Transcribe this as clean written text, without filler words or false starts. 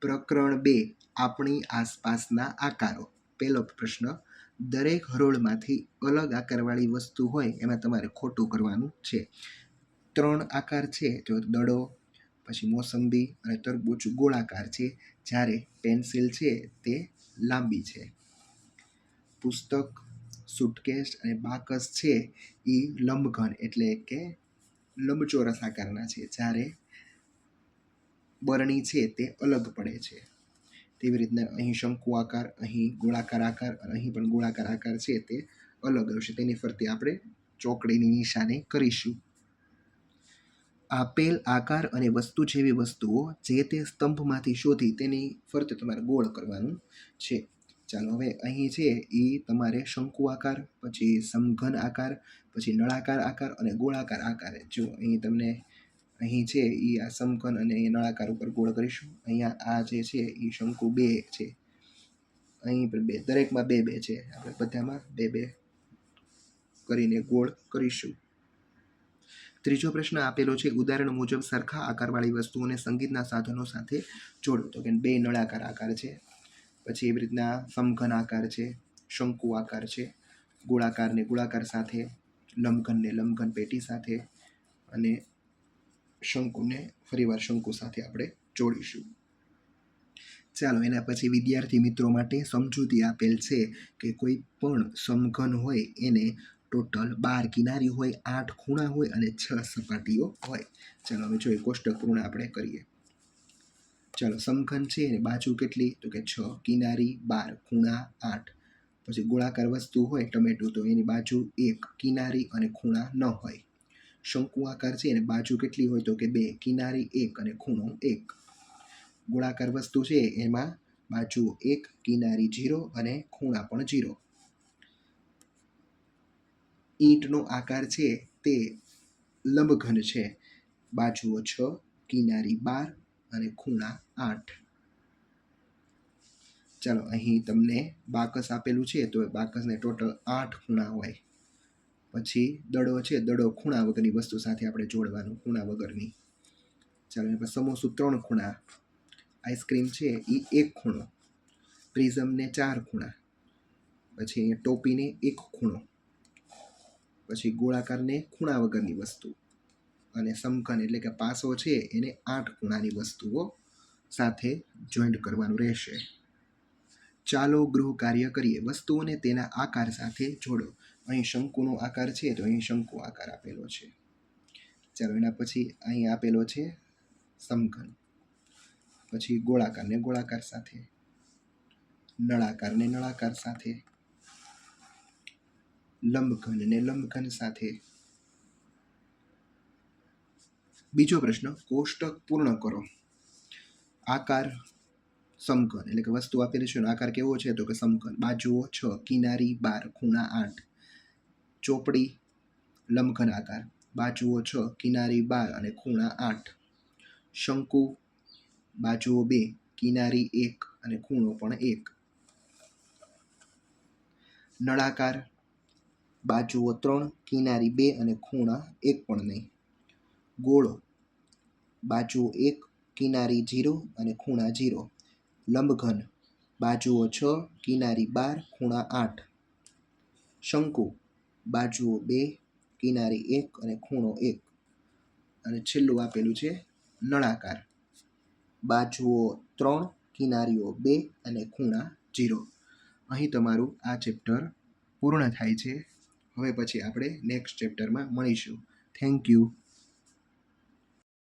પ્રકરણ 2 આપણી આસપાસના આકારો. પહેલો પ્રશ્ન, દરેક હરોળમાંથી અલગ આકારવાળી વસ્તુ હોય એમાં તમારે ખોટું કરવાનું છે. 3 આકાર છે, તો દડો, પછી મોસંબી અને તરબૂચ ગોળાકાર છે, જ્યારે પેન્સિલ છે તે લાંબી છે. પુસ્તક, સુટકેસ અને બાકસ છે એ લંબઘન એટલે કે લંબચોરસ આકારના છે, જ્યારે બરણી છે તે અલગ પડે છે. તેવી રીતના અહીં શંકુ આકાર, અહીં ગોળાકાર આકાર અને અહીં પણ ગોળાકાર આકાર છે તે અલગ આવશે. તેની ફરતે આપણે ચોકડીની નિશાની કરીશું. આપેલ આકાર અને વસ્તુ જેવી વસ્તુઓ જે તે સ્તંભમાંથી શોધી તેની ફરતે તમારે ગોળ કરવાનું છે. ચાલો, હવે અહીં છે એ તમારે શંકુ આકાર, પછી સમઘન આકાર, પછી નળાકાર આકાર અને ગોળાકાર આકાર. જો અહીં તમને અહીં છે એ આ સમઘન અને નળાકાર ઉપર ગોળ કરીશું. અહીંયા આ જે છે એ શંકુ 2 છે, અહીં પણ 2, દરેકમાં 2 2 છે. આપણે બધામાં 2 2 કરીને ગોળ કરીશું. ત્રીજો પ્રશ્ન આપેલો છે, ઉદાહરણ મુજબ સરખા આકારવાળી વસ્તુઓને સંગીતના સાધનો સાથે જોડો. તો કે 2 નળાકાર આકાર છે, પછી એવી રીતના સમઘન આકાર છે, શંકુ આકાર છે, ગોળાકારને ગોળાકાર સાથે, લંબઘનને લંબઘન પેટી સાથે અને શંકુને ફરીવાર શંકુ સાથે આપણે જોડીશું. ચાલો, એના પછી વિદ્યાર્થી મિત્રો માટે સમજૂતી આપેલ છે કે કોઈ પણ સમઘન હોય એને ટોટલ 12 કિનારી હોય, 8 ખૂણા હોય અને 6 સપાટીઓ હોય. ચાલો, હવે જોઈએ કોષ્ટક પૂર્ણ આપણે કરીએ. ચાલો, સમઘન છે એને બાજુ કેટલી? તો કે 6, કિનારી 12, ખૂણા 8. પછી ગોળાકાર વસ્તુ હોય ટમેટું, તો એની બાજુ 1, કિનારી અને ખૂણા ન હોય. શંકુ આકાર છે એને બાજુ કેટલી હોય? તો કે 2, કિનારી 1 અને ખૂણો 1. ગોળાકાર વસ્તુ છે એમાં બાજુ 1, કિનારી 0 અને ખૂણા પણ 0. ઈંટનો આકાર છે તે લંબઘન છે, બાજુઓ 6, કિનારી 12 અને ખૂણા 8. ચાલો, અહીં તમને બાકસ આપેલું છે, તો બાકસને ટોટલ 8 ખૂણા હોય. પછી દડો છે, દડો ખૂણા વગરની વસ્તુ સાથે આપણે જોડવાનું, ખૂણા વગરની. ચાલો, એના પછી સમોસું 3 ખૂણા, આઈસ્ક્રીમ છે એ 1 ખૂણો, પ્રિઝમને 4 ખૂણા, પછી ટોપીને 1 ખૂણો, પછી ગોળાકારને ખૂણા વગરની વસ્તુ અને સમઘન એટલે કે પાસો છે એને 8 ખૂણાની વસ્તુઓ સાથે જોઈન્ટ કરવાનું રહેશે. ચાલો ગૃહ કાર્ય કરીએ. વસ્તુઓને તેના આકાર સાથે જોડો. અહીં શંકુનો આકાર છે, તો અહીં શંકુ આકાર આપેલો છે. ચાલો, એના પછી અહીં આપેલો છે સમઘન, પછી ગોળાકારને ગોળાકાર સાથે, નળાકારને નળાકાર સાથે, લંબઘનને લંબઘન સાથે. બીજો પ્રશ્ન, કોષ્ટક પૂર્ણ કરો. આકાર સમઘન એટલે કે વસ્તુ આપેલી છે, આકાર કેવો છે? તો કે સમઘન, બાજુઓ 6, કિનારી 12, ખૂણા 8. ચોપડી લંબઘન આકાર, બાજુઓ 6, કિનારી 12 અને ખૂણા 8. શંકુ બાજુઓ 2, કિનારી 1 અને ખૂણો પણ 1. નળાકાર બાજુઓ 3, કિનારી 2 અને ખૂણા 1 પણ નહીં. ગોળો બાજુઓ 1, કિનારી 0 અને ખૂણા 0. લંબઘન બાજુઓ 6, કિનારી 12, ખૂણા 8. શંકુ બાજુઓ 2, કિનારી 1 અને ખૂણો 1. અને છેલ્લું આપેલું છે નળાકાર, બાજુઓ 3, કિનારીઓ 2 અને ખૂણા 0. અહીં તમારું આ ચેપ્ટર પૂર્ણ થાય છે. હવે પછી આપણે નેક્સ્ટ ચેપ્ટરમાં મળીશું. Thank you.